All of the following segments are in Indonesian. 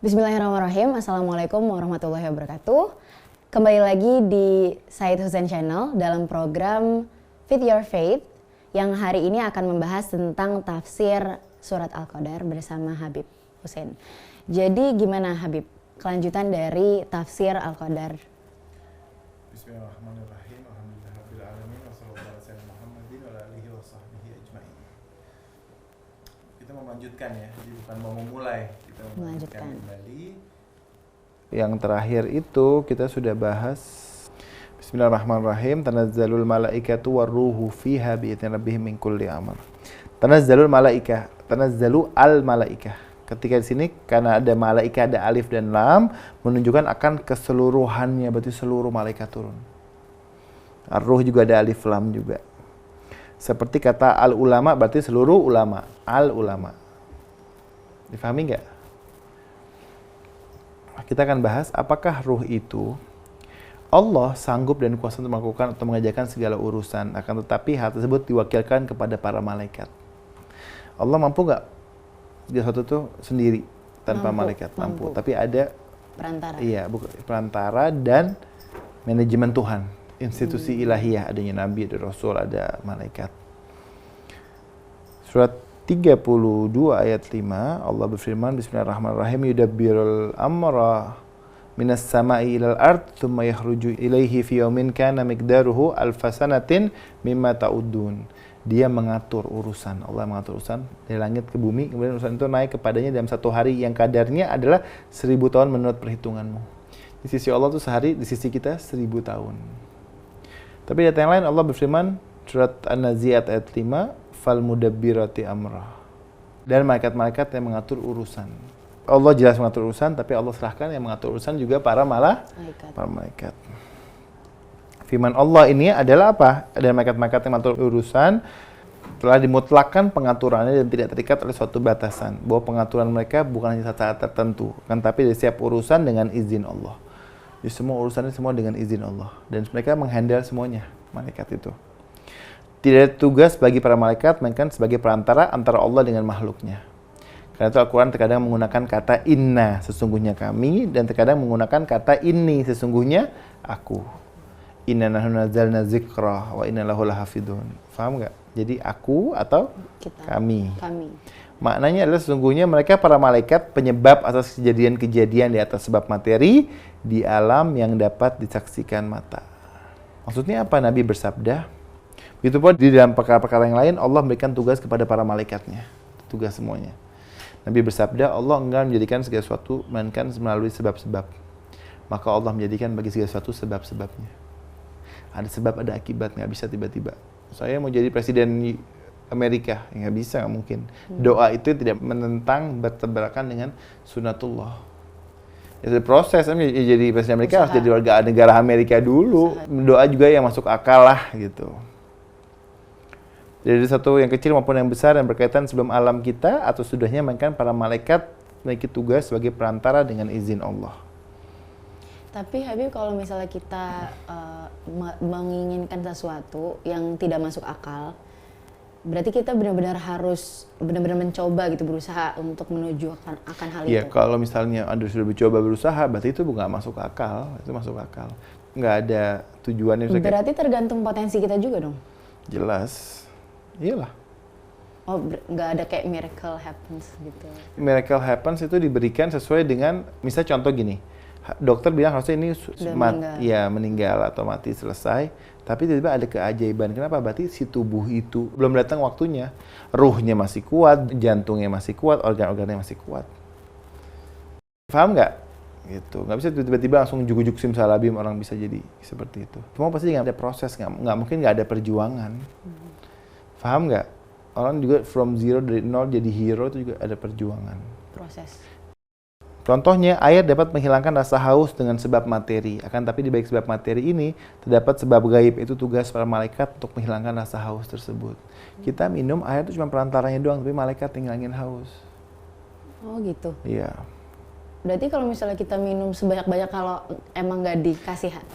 Bismillahirrahmanirrahim. Assalamualaikum warahmatullahi wabarakatuh. Kembali lagi di Said Hussein Channel dalam program Fit Your Faith yang hari ini akan membahas tentang tafsir surat Al-Qadar bersama Habib Hussein. Jadi gimana Habib, kelanjutan dari tafsir Al-Qadar? Bismillahirrahmanirrahim. Alhamdulillahirabbil alamin wassallallahu ala sayyidina Muhammadin wa ala alihi washabbihi ajmain. Kita melanjutkan ya, jadi bukan mau memulai, kita melanjutkan kembali. Yang terakhir itu kita sudah bahas Bismillahirrahmanirrahim. Tanazzalul malaikatu warruhu fiha bi'izni rabbihim min kulli amr. Tanazzalul malaikah, tanazzalu al malaikah. Ketika di sini karena ada malaikat, ada alif dan lam, menunjukkan akan keseluruhannya, berarti seluruh malaikat turun. Ar-ruh juga ada alif lam juga. Seperti kata al-ulama, berarti seluruh ulama. Al-ulama. Difahami nggak? Kita akan bahas apakah ruh itu Allah sanggup dan kuasa untuk melakukan atau mengerjakan segala urusan, akan tetapi hal tersebut diwakilkan kepada para malaikat. Allah mampu nggak dia satu itu sendiri tanpa malaikat? Mampu. Tapi ada perantara. Iya, perantara dan manajemen Tuhan, institusi ilahiyah, adanya nabi, ada rasul, ada malaikat. Surat 32 ayat 5 Allah berfirman, Bismillahirrahmanirrahim, yudabbirul amra minas sama'i ilal ard thumma yakhruju ilaihi fi yawmin kana miqdaruhu alfasanatin mimma ta'udun. Dia mengatur urusan, Allah mengatur urusan dari langit ke bumi, kemudian urusan itu naik kepadanya dalam satu hari yang kadarnya adalah 1000 tahun menurut perhitunganmu. Di sisi Allah itu sehari, di sisi kita 1000 tahun. Tapi di ayat yang lain Allah berfirman, surat An-Nazi'at ayat 5, fal mudabbirati amra. Dan malaikat-malaikat yang mengatur urusan. Allah jelas mengatur urusan, tapi Allah serahkan yang mengatur urusan juga para malaikat. Firman Allah ini adalah apa? Ada malaikat-malaikat yang mengatur urusan, telah dimutlakkan pengaturannya dan tidak terikat oleh suatu batasan. Bahwa pengaturan mereka bukan hanya saat tertentu, kan, tapi dari setiap urusan dengan izin Allah. Jadi semua urusannya semua dengan izin Allah. Dan mereka menghandle semuanya, malaikat itu. Tidak ada tugas bagi para malaikat, melainkan sebagai perantara antara Allah dengan makhluknya. Karena itu Al-Quran terkadang menggunakan kata inna, sesungguhnya kami, dan terkadang menggunakan kata inni, sesungguhnya aku. Inna nahnu nazzalna dzikra wa inna lahu lahafidun. Paham nggak? Jadi aku atau kita, kami. Maknanya adalah sesungguhnya mereka para malaikat penyebab atas kejadian-kejadian di atas sebab materi di alam yang dapat disaksikan mata. Maksudnya apa Nabi bersabda? Begitu pun di dalam perkara-perkara yang lain Allah memberikan tugas kepada para malaikatnya. Tugas semuanya. Nabi bersabda, Allah enggak menjadikan segala sesuatu melainkan melalui sebab-sebab. Maka Allah menjadikan bagi segala sesuatu sebab-sebabnya. Ada sebab, ada akibat, nggak bisa tiba-tiba. Saya mau jadi presiden Amerika, nggak bisa, nggak mungkin. Doa itu tidak menentang bertabrakan dengan sunatullah. Itu proses, jadi presiden Amerika harus jadi warga negara Amerika dulu. Doa juga yang masuk akal lah gitu. Dari satu yang kecil maupun yang besar yang berkaitan sebelum alam kita atau sudahnya, melainkan para malaikat memiliki tugas sebagai perantara dengan izin Allah. Tapi Habib, kalau misalnya kita menginginkan sesuatu yang tidak masuk akal, berarti kita benar-benar harus benar-benar mencoba gitu, berusaha untuk menuju akan hal itu. Iya, kalau misalnya Anda sudah mencoba berusaha, berarti itu bukan masuk akal, itu masuk akal. Nggak ada tujuannya. Berarti tergantung potensi kita juga dong? Jelas. Iyalah. Oh, nggak ada kayak miracle happens gitu? Miracle happens itu diberikan sesuai dengan, misalnya contoh gini, dokter bilang harusnya ini meninggal atau mati selesai, tapi tiba-tiba ada keajaiban. Kenapa? Berarti si tubuh itu belum datang waktunya. Ruhnya masih kuat, jantungnya masih kuat, organ-organnya masih kuat. Paham nggak? Gitu. Nggak bisa tiba-tiba langsung jujuk simsalabim orang bisa jadi seperti itu. Semua pasti nggak ada proses, nggak mungkin nggak ada perjuangan. Paham nggak? Orang juga from zero, dari nol jadi hero itu juga ada perjuangan. Proses. Contohnya, air dapat menghilangkan rasa haus dengan sebab materi. Akan tapi di balik sebab materi ini, terdapat sebab gaib. Itu tugas para malaikat untuk menghilangkan rasa haus tersebut. Kita minum air itu cuma perantaranya doang, tapi malaikat yang ngilangin haus. Oh gitu? Iya. Berarti kalau misalnya kita minum sebanyak-banyak kalau emang nggak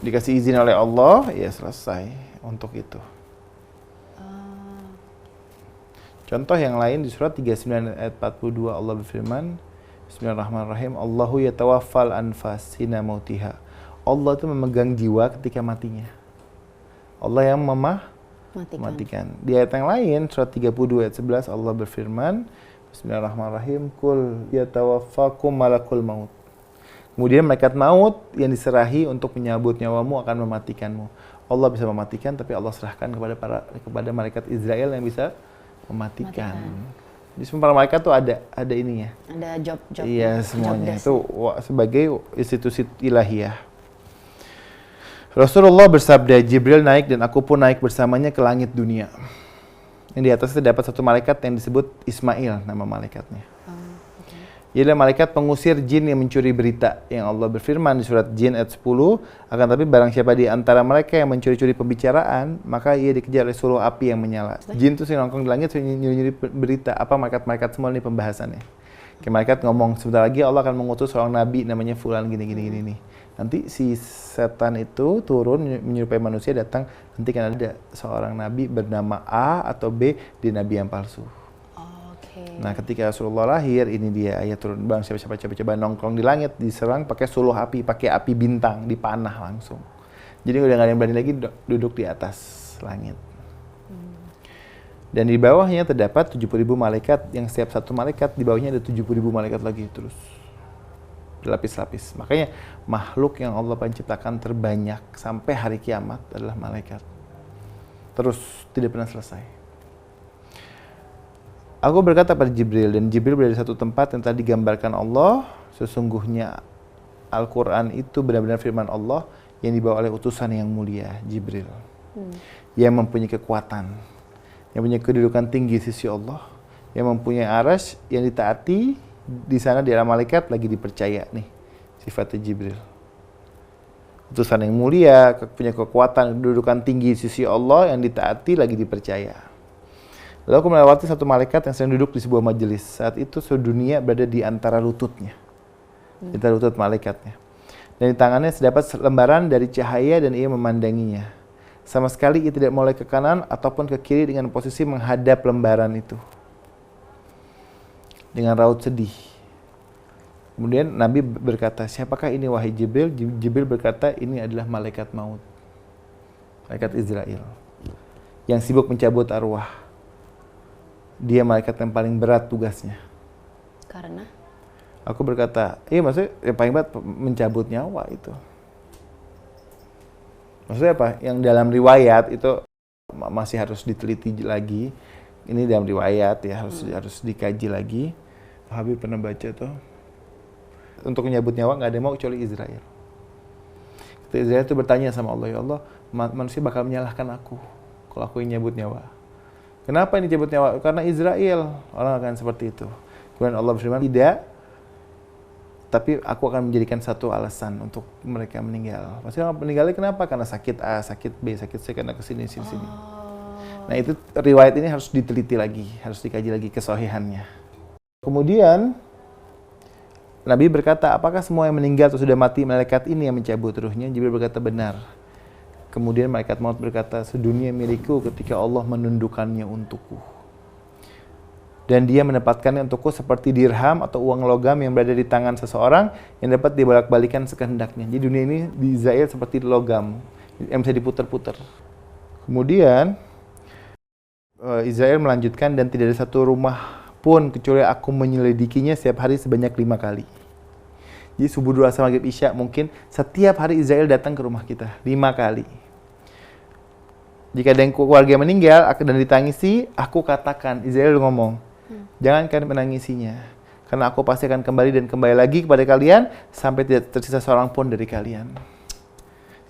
dikasih izin oleh Allah, ya selesai untuk itu. Contoh yang lain di surat 39 ayat 42 Allah berfirman, Bismillahirrahmanirrahim. Allahu yatawaffal anfas hina mautiha. Allah itu memegang jiwa ketika matinya. Allah yang mematikan. Di ayat yang lain, surat 32 ayat 11, Allah berfirman, Bismillahirrahmanirrahim, Kul yatawaffakum malakul maut. Kemudian malaikat maut yang diserahi untuk menyabut nyawamu akan mematikanmu. Allah bisa mematikan, tapi Allah serahkan kepada malaikat Israel yang bisa mematikan. Di semua para malaikat tuh ada ininya. Ada job. Iya, semuanya itu sebagai institusi ilahiyah. Rasulullah bersabda, Jibril naik dan aku pun naik bersamanya ke langit dunia. Yang di atas terdapat satu malaikat yang disebut Ismail, nama malaikatnya. Ia adalah malaikat pengusir jin yang mencuri berita. Yang Allah berfirman di surat Jin ayat 10, akan tapi barang siapa di antara mereka yang mencuri-curi pembicaraan, maka ia dikejar oleh suruh api yang menyala. Jin itu sering nongkrong di langit, sering nyuri-nyuri berita. Apa malaikat-malaikat semua ini pembahasannya. Kayak malaikat ngomong, sebentar lagi Allah akan mengutus seorang nabi namanya Fulan gini nih. Nanti si setan itu turun menyerupai manusia datang, nanti kan ada seorang nabi bernama A atau B di nabi yang palsu. Nah, ketika Rasulullah lahir, ini dia ayat turun, bang siapa coba nongkrong di langit, diserang pakai suluh api, pakai api bintang, dipanah langsung. Jadi udah gak ada yang berani lagi duduk di atas langit. Dan di bawahnya terdapat 70.000 malaikat, yang setiap satu malaikat di bawahnya ada 70.000 malaikat lagi terus. Berlapis-lapis. Makanya makhluk yang Allah penciptakan terbanyak sampai hari kiamat adalah malaikat. Terus tidak pernah selesai. Aku berkata pada Jibril, dan Jibril berada di satu tempat yang tadi digambarkan Allah. Sesungguhnya Al-Quran itu benar-benar firman Allah yang dibawa oleh utusan yang mulia, Jibril. Yang mempunyai kekuatan, yang punya kedudukan tinggi di sisi Allah, yang mempunyai arasy, yang ditaati, di sana di alam malaikat lagi dipercaya nih, sifatnya Jibril. Utusan yang mulia, punya kekuatan, kedudukan tinggi di sisi Allah, yang ditaati, lagi dipercaya. Lalu aku melewati satu malaikat yang sedang duduk di sebuah majelis. Saat itu seluruh dunia berada di antara lututnya. Di antara lutut malaikatnya. Dan di tangannya terdapat lembaran dari cahaya dan ia memandanginya. Sama sekali ia tidak menoleh ke kanan ataupun ke kiri dengan posisi menghadap lembaran itu. Dengan raut sedih. Kemudian Nabi berkata, siapakah ini wahai Jibril? Jibril berkata, ini adalah malaikat maut. Malaikat Israel. Yang sibuk mencabut arwah. Dia malaikat yang paling berat tugasnya. Karena? Aku berkata, iya maksudnya yang paling berat mencabut nyawa itu. Maksudnya apa? Yang dalam riwayat itu masih harus diteliti lagi. Ini dalam riwayat ya, harus dikaji lagi. Habib pernah baca tuh. Untuk menyabut nyawa nggak ada yang mau kecuali Israel. Israel itu bertanya sama Allah, ya Allah, manusia bakal menyalahkan aku kalau aku yang nyabut nyawa. Kenapa ini cabut nyawa? Karena Israel. Orang akan seperti itu. Kemudian Allah berfirman, tidak. Tapi aku akan menjadikan satu alasan untuk mereka meninggal. Maksudnya meninggalnya kenapa? Karena sakit A, sakit B, sakit C, karena kesini, sini. Nah itu riwayat ini harus diteliti lagi. Harus dikaji lagi kesahihannya. Kemudian, Nabi berkata, apakah semua yang meninggal atau sudah mati malaikat ini yang mencabut ruhnya? Jibril berkata, benar. Kemudian malaikat maut berkata, sedunia milikku ketika Allah menundukkannya untukku. Dan dia menempatkannya untukku seperti dirham atau uang logam yang berada di tangan seseorang yang dapat dibolak-balikan sekehendaknya. Jadi dunia ini di Israel seperti logam yang bisa diputar-putar. Kemudian Israel melanjutkan, dan tidak ada satu rumah pun kecuali aku menyelidikinya setiap hari sebanyak 5 kali. Jadi subuh, duha, asar, maghrib, isya mungkin setiap hari Israel datang ke rumah kita 5 kali. Jika ada yang keluarga meninggal dan ditangisi, aku katakan, Israel ngomong, jangan kalian menangisinya, karena aku pasti akan kembali dan kembali lagi kepada kalian sampai tidak tersisa seorang pun dari kalian.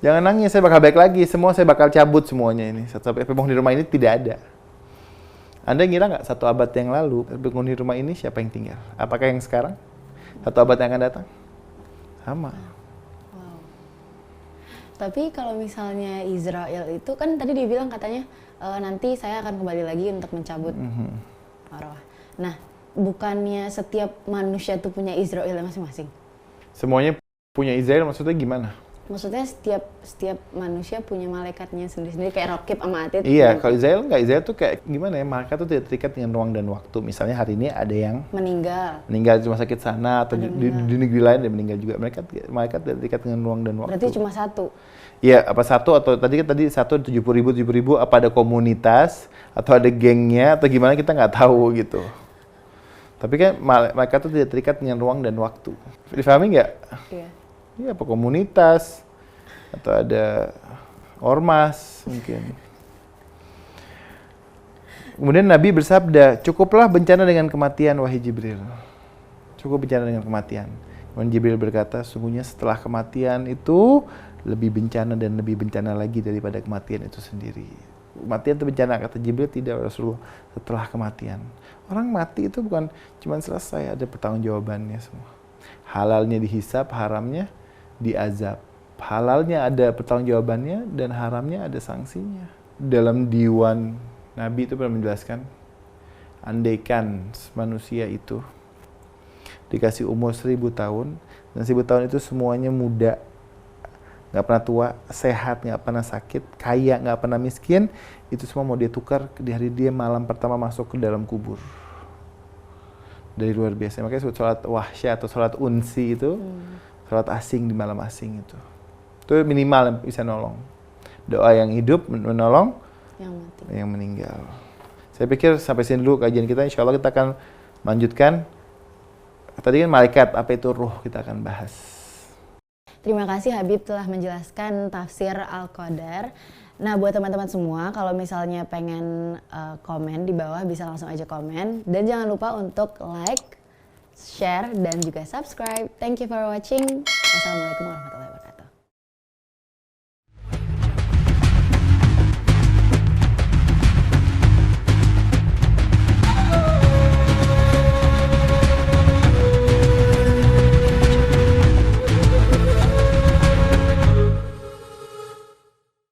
Jangan nangis, saya bakal balik lagi, semua saya bakal cabut semuanya ini. Satu penghuni rumah ini tidak ada. Anda ngira nggak 1 abad yang lalu penghuni rumah ini siapa yang tinggal? Apakah yang sekarang? 1 abad yang akan datang? Sama. Tapi kalau misalnya Israel itu kan tadi dia bilang katanya nanti saya akan kembali lagi untuk mencabut arwah. Nah, bukannya setiap manusia itu punya Israel masing-masing? Semuanya punya Israel maksudnya gimana? Maksudnya setiap manusia punya malaikatnya sendiri-sendiri kayak Raqib sama Atid. Iya, kalau Israel enggak. Israel tuh kayak gimana ya? Malaikat tuh tidak terikat dengan ruang dan waktu. Misalnya hari ini ada yang meninggal di rumah sakit sana atau di negeri lain dia meninggal juga. Malaikat tidak terikat dengan ruang dan waktu. berarti cuma satu. Iya, apa satu atau tadi 70.000 apa ada komunitas atau ada gengnya atau gimana kita nggak tahu gitu. Tapi kan malaikat tuh tidak terikat dengan ruang dan waktu. Difahami nggak? Iya. Iya, apa komunitas atau ada ormas mungkin. Kemudian Nabi bersabda, cukuplah bencana dengan kematian wahai Jibril. Cukup bencana dengan kematian. Kemudian Jibril berkata, sungguhnya setelah kematian itu lebih bencana dan lebih bencana lagi daripada kematian itu sendiri. Kematian itu bencana, kata Jibril, tidak Rasulullah, setelah kematian. Orang mati itu bukan cuma selesai, ada pertanggungjawabannya semua. Halalnya dihisab, haramnya diazab. Halalnya ada pertanggungjawabannya dan haramnya ada sanksinya. Dalam diwan Nabi itu pernah menjelaskan, andaikan manusia itu dikasih umur 1000 tahun, dan 1000 tahun itu semuanya muda, nggak pernah tua, sehat, nggak pernah sakit, kaya, nggak pernah miskin, itu semua mau dia tukar di hari dia malam pertama masuk ke dalam kubur. Dari luar biasa. Makanya sholat wahsyah atau sholat unsi itu, sholat asing di malam asing itu minimal yang bisa nolong. Doa yang hidup menolong Yang mati. yang meninggal. Saya pikir sampai sini dulu kajian kita. Insya Allah kita akan lanjutkan. Tadi kan malaikat, apa itu ruh, kita akan bahas. Terima kasih Habib telah menjelaskan tafsir Al-Qadar. Nah, buat teman-teman semua, kalau misalnya pengen komen di bawah bisa langsung aja komen. Dan jangan lupa untuk like, share, dan juga subscribe. Thank you for watching. Wassalamualaikum warahmatullahi wabarakatuh.